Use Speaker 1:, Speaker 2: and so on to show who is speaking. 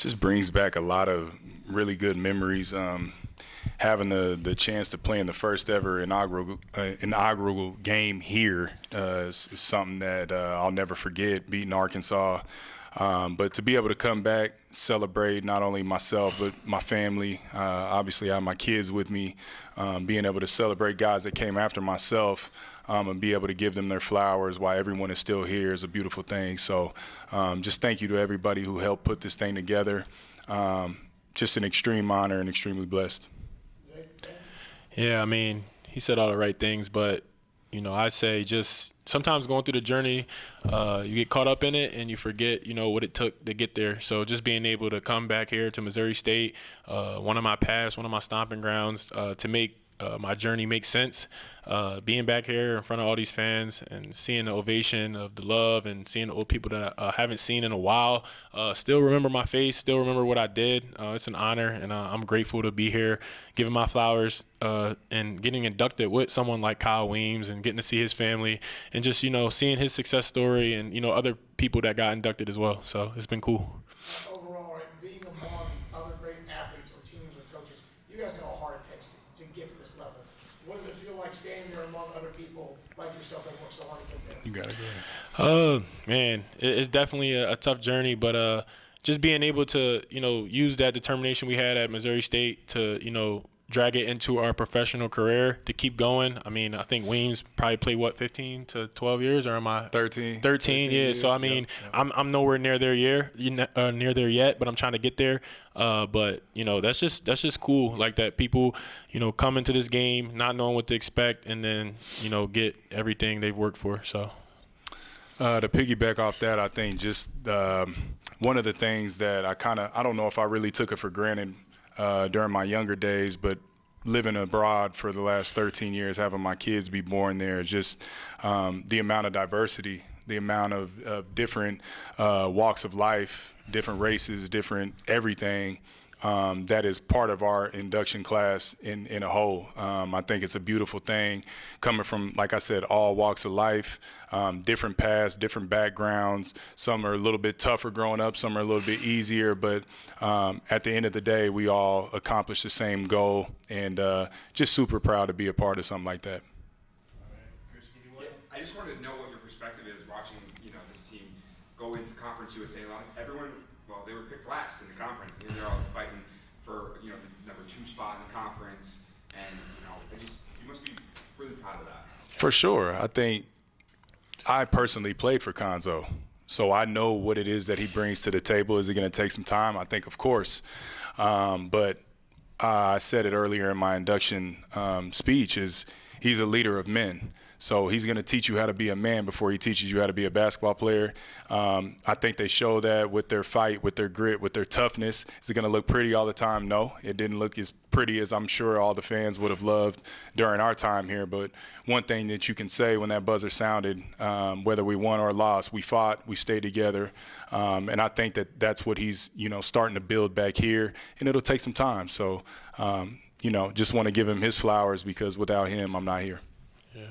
Speaker 1: Just brings back a lot of really good memories. Having the chance to play in the first ever inaugural game here is something that I'll never forget, beating Arkansas. But to be able to come back, celebrate not only myself but my family. Obviously, I have my kids with me. Being able to celebrate guys that came after myself and be able to give them their flowers while everyone is still here is a beautiful thing. So just thank you to everybody who helped put this thing together. Just an extreme honor and extremely blessed.
Speaker 2: Yeah, I mean, he said all the right things, but I say just sometimes going through the journey, you get caught up in it and you forget, what it took to get there. So just being able to come back here to Missouri State, one of my stomping grounds, to make my journey make sense. Being back here in front of all these fans and seeing the ovation of the love and seeing the old people that I haven't seen in a while, still remember my face, still remember what I did. It's an honor, and I'm grateful to be here, giving my flowers and getting inducted with someone like Kyle Weems and getting to see his family and just, seeing his success story and, other people that got inducted as well. So it's been cool.
Speaker 3: Overall, right, being among other great athletes or teams or coaches, you guys know how hard it takes to get to this level. What does it feel like standing there among other people like yourself that work so hard to get there?
Speaker 1: You got it, go ahead.
Speaker 2: Man, it's definitely a tough journey, but just being able to, use that determination we had at Missouri State to, drag it into our professional career to keep going. I mean, I think Weems probably played, 15 to 12 years, or am I?
Speaker 1: 13.
Speaker 2: 13, yeah.
Speaker 1: Years.
Speaker 2: So, I mean, yep. I'm nowhere near there yet, but I'm trying to get there. But, that's just cool, like that people, come into this game not knowing what to expect and then, get everything they've worked for, so.
Speaker 1: To piggyback off that, I think just one of the things that I don't know if I really took it for granted during my younger days, but living abroad for the last 13 years, having my kids be born there, just the amount of diversity, the amount of different walks of life, different races, different everything that is part of our induction class in a whole. I think it's a beautiful thing coming from, like I said, all walks of life, different paths, different backgrounds. Some are a little bit tougher growing up, some are a little bit easier, but at the end of the day, we all accomplish the same goal, and just super proud to be a part of something like that.
Speaker 4: I just wanted to know what your perspective is watching, this team go into Conference USA. Everyone, they were picked last in the conference, and here they're all fighting for, the number 2 spot in the conference, and, you must be really proud of that.
Speaker 1: For sure. I think I personally played for Konzo, so I know what it is that he brings to the table. Is it going to take some time? I think, of course, but I said it earlier in my induction speech, is he's a leader of men. So he's going to teach you how to be a man before he teaches you how to be a basketball player. I think they show that with their fight, with their grit, with their toughness. Is it going to look pretty all the time? No, it didn't look as pretty as I'm sure all the fans would have loved during our time here. But one thing that you can say when that buzzer sounded, whether we won or lost, we fought, we stayed together. And I think that that's what he's, starting to build back here. And it'll take some time. So, just want to give him his flowers, because without him, I'm not here.
Speaker 2: Yeah.